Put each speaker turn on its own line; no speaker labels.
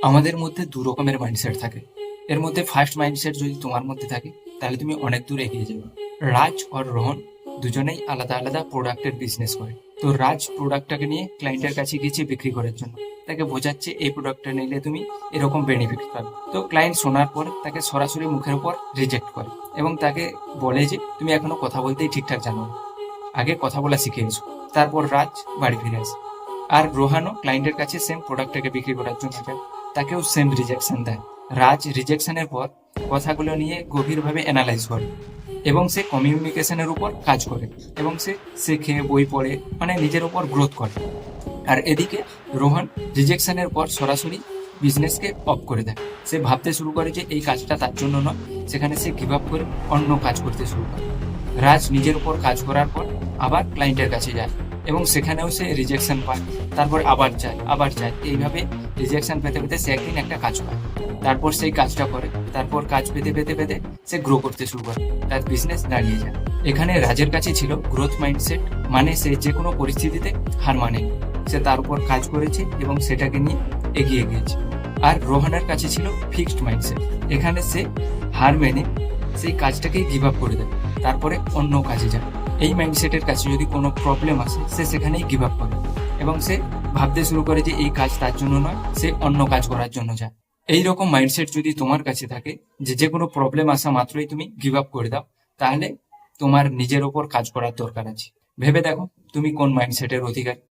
আমাদের মধ্যে দু রকমের মাইন্ডসেট থাকে। এর মধ্যে ফার্স্ট মাইন্ডসেট যদি তোমার মধ্যে থাকে তাহলে তুমি অনেক দূর এগিয়ে যাবে। রাজ আর রোহন দুজনেই আলাদা আলাদা প্রোডাক্টের বিজনেস করে। তো রাজ প্রোডাক্টটাকে নিয়ে ক্লায়েন্টের কাছে গিয়েছে বিক্রি করার জন্য। তাকে বোঝাচ্ছে এই প্রোডাক্টটা নিলে তুমি এরকম বেনিফিট পাবে। তো ক্লায়েন্ট শোনার পর তাকে সরাসরি মুখের উপর রিজেক্ট করে এবং তাকে বলে যে তুমি এখনো কথা বলতেই ঠিকঠাক জানো না, আগে কথা বলা শিখে এসো। তারপর রাজ বাড়ি ফিরে আসে। আর রোহানও ক্লায়েন্টের কাছে সেম প্রোডাক্টটাকে বিক্রি করার জন্য যায়, তাকেও সেম রিজেকশন দেয়। রাজ রিজেকশনের পর কথাগুলো নিয়ে গভীরভাবে অ্যানালাইজ করে এবং সে কমিউনিকেশনের উপর কাজ করে এবং সে শেখে, বই পড়ে, মানে নিজের উপর গ্রোথ করে। আর এদিকে রোহন রিজেকশনের পর সরাসরি বিজনেসকে অফ করে দেয়। সে ভাবতে শুরু করে যে এই কাজটা তার জন্য নয়, সেখানে সে গিভ আপ করে অন্য কাজ করতে শুরু করে। রাজ নিজের উপর কাজ করার পর আবার ক্লায়েন্টের কাছে যায় এবং সেখানেও সে রিজেকশন পায়। তারপর আবার যায়, এইভাবে রিজেকশন পেতে পেতে সে একদিন একটা কাজ পায়। তারপর সেই কাজটা করে, তারপর কাজ পেতে পেতে পেতে সে গ্রো করতে শুরু করে, তার বিজনেস দাঁড়িয়ে যায়। এখানে রাজের কাছে ছিল গ্রোথ মাইন্ডসেট, মানে সে যে কোনো পরিস্থিতিতে হার মানেনি। সে তার উপর কাজ করেছে এবং সেটাকে নিয়ে এগিয়ে গিয়েছে। আর রোহানের কাছে ছিল ফিক্সড মাইন্ডসেট, এখানে সে হার মেনে সেই কাজটাকেই গিভ আপ করে দেয়, তারপরে অন্য কাজে যায়। এই মাইন্ডসেটের কাছে যদি কোনো প্রবলেম আসে সে সেখানেই গিভ আপ করে এবং সে ভাবতে শুরু করে যে এই কাজ তার জন্য নয়, সে অন্য কাজ করার জন্য যায়। এই রকম মাইন্ডসেট যদি তোমার কাছে থাকে যে যে কোনো প্রবলেম আসা মাত্রই তুমি গিভ আপ করে দাও, তাহলে তোমার নিজের ওপর কাজ করার দরকার আছে। ভেবে দেখো তুমি কোন মাইন্ডসেটের অধিকারী।